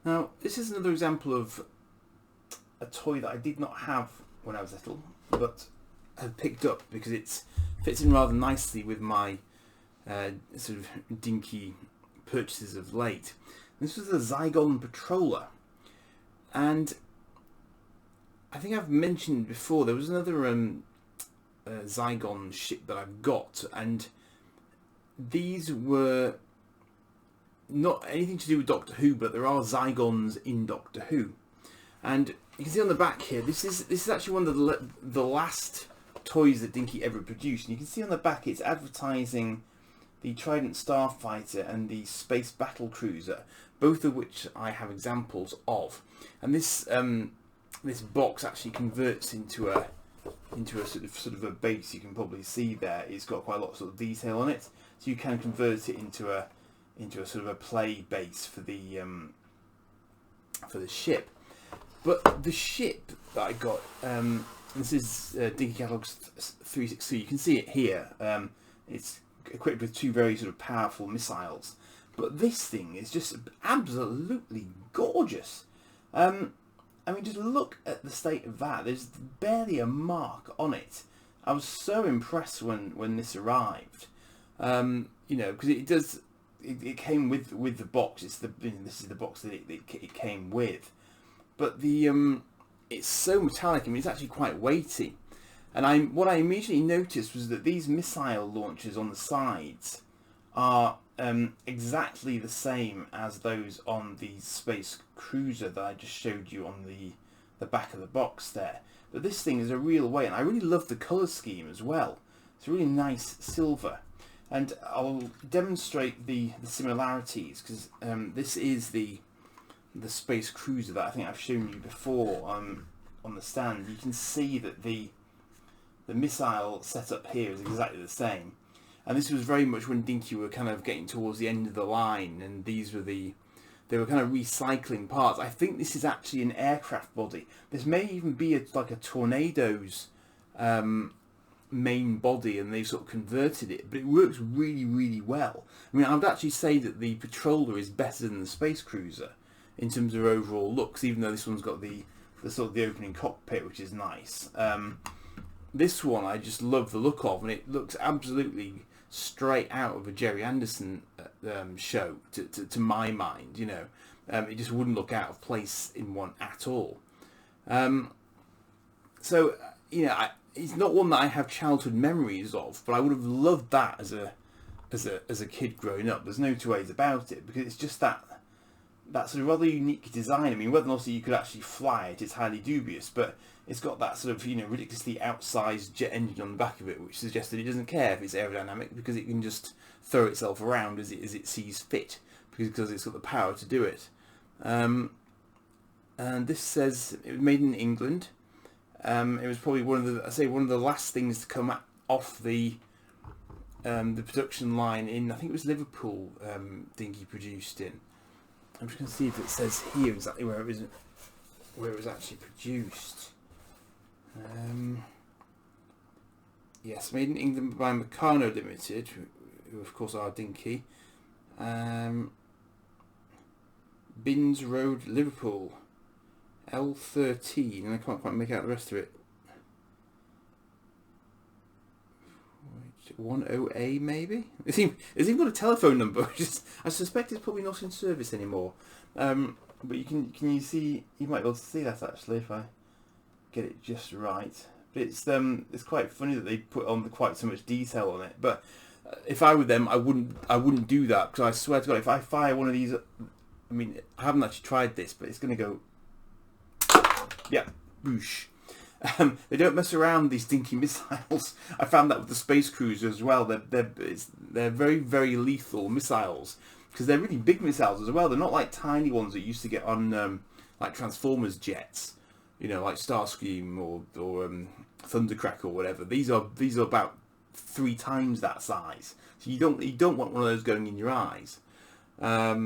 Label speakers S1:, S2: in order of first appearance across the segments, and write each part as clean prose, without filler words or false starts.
S1: Now, this is another example of a toy that I did not have when I was little, but have picked up because it fits in rather nicely with my sort of dinky purchases of late. This was the Zygon Patroller, and I think I've mentioned before there was another Zygon ship that I've got, and these were not anything to do with Doctor Who, but there are Zygons in Doctor Who, and you can see on the back here, this is actually one of the last toys that Dinky ever produced, and you can see on the back it's advertising the Trident Starfighter and the Space Battle Cruiser, both of which I have examples of. And this this box actually converts into a sort of a base. You can probably see there it's got quite a lot of sort of detail on it, so you can convert it into a sort of a play base for the ship. But the ship that I got, this is Dinky Catalogs 362. You can see it here. It's equipped with two very sort of powerful missiles, but this thing is just absolutely gorgeous. I mean, just look at the state of that. There's barely a mark on it. I was so impressed when this arrived. You know, because it came with the box. This is the box that it came with. But it's so metallic. I mean, it's actually quite weighty. And what I immediately noticed was that these missile launchers on the sides are exactly the same as those on the Space Cruiser that I just showed you on the back of the box there. But this thing is a real weight, and I really love the colour scheme as well. It's a really nice silver. And I'll demonstrate the similarities, because this is the Space Cruiser that I think I've shown you before on the stand. You can see that the missile setup here is exactly the same, and this was very much when Dinky were kind of getting towards the end of the line, and they were kind of recycling parts. I think this is actually an aircraft body. This may even be like a Tornado's main body, and they've sort of converted it, but it works really, really well. I mean, I would actually say that the Patroller is better than the Space Cruiser in terms of overall looks, even though this one's got the sort of the opening cockpit, which is nice. This one I just love the look of, and it looks absolutely straight out of a Jerry Anderson show to my mind. You know, it just wouldn't look out of place in one at all. So you know, it's not one that I have childhood memories of, but I would have loved that as a kid growing up. There's no two ways about it, because it's just that sort of rather unique design. I mean, whether or not you could actually fly it is highly dubious, but it's got that sort of, you know, ridiculously outsized jet engine on the back of it, which suggests that it doesn't care if it's aerodynamic, because it can just throw itself around as it sees fit, because it's got the power to do it. And this says it was made in England. It was probably one of the last things to come off the production line in, I think it was Liverpool. Dinky produced in. I'm just going to see if it says here exactly where it was actually produced. Yes, made in England by Meccano Limited, who of course are Dinky. Binns Road, Liverpool, L13, and I can't quite make out the rest of it. 10A maybe? It's even got a telephone number, which is, I suspect it's probably not in service anymore. But can you see? You might be able to see that actually if I get it just right. But it's quite funny that they put on quite so much detail on it. But if I were them, I wouldn't do that, because I swear to God, if I fire one of these, I mean, I haven't actually tried this, but it's going to go, yeah, boosh. They don't mess around, these Dinky missiles. I found that with the Space Cruiser as well. They're very, very lethal missiles, because they're really big missiles as well. They're not like tiny ones that you used to get on like Transformers jets, you know, like Starscream or Thundercracker or whatever. These are about 3 times that size. So you don't want one of those going in your eyes. Yeah,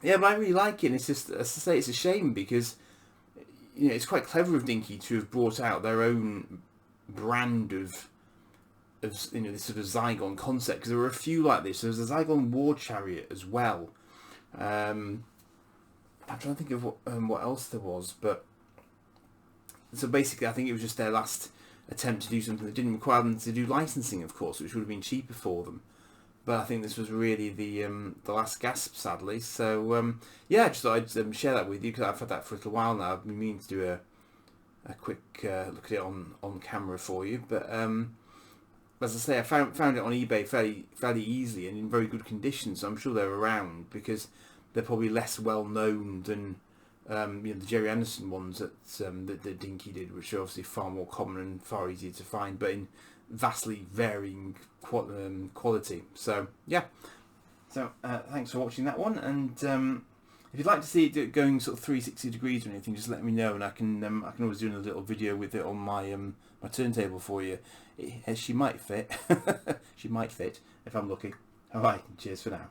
S1: but I really like it. And it's just, as I say, it's a shame, because you know, it's quite clever of Dinky to have brought out their own brand of you know, this sort of Zygon concept, because there were a few like this. There's a Zygon War Chariot as well, I'm trying to think of what else there was, but so basically I think it was just their last attempt to do something that didn't require them to do licensing, of course, which would have been cheaper for them. But I think this was really the last gasp, sadly. So yeah, I just thought I'd share that with you because I've had that for a little while now. I've been meaning to do a quick look at it on camera for you, but as I say, I found it on eBay fairly easily and in very good condition. So I'm sure they're around because they're probably less well known than the Jerry Anderson ones that Dinky did, which are obviously far more common and far easier to find, but in vastly varying quality. So yeah, so thanks for watching that one, and if you'd like to see it going sort of 360 degrees or anything, just let me know, and I can always do a little video with it on my my turntable for you. She might fit. She might fit if I'm lucky. All right, cheers for now.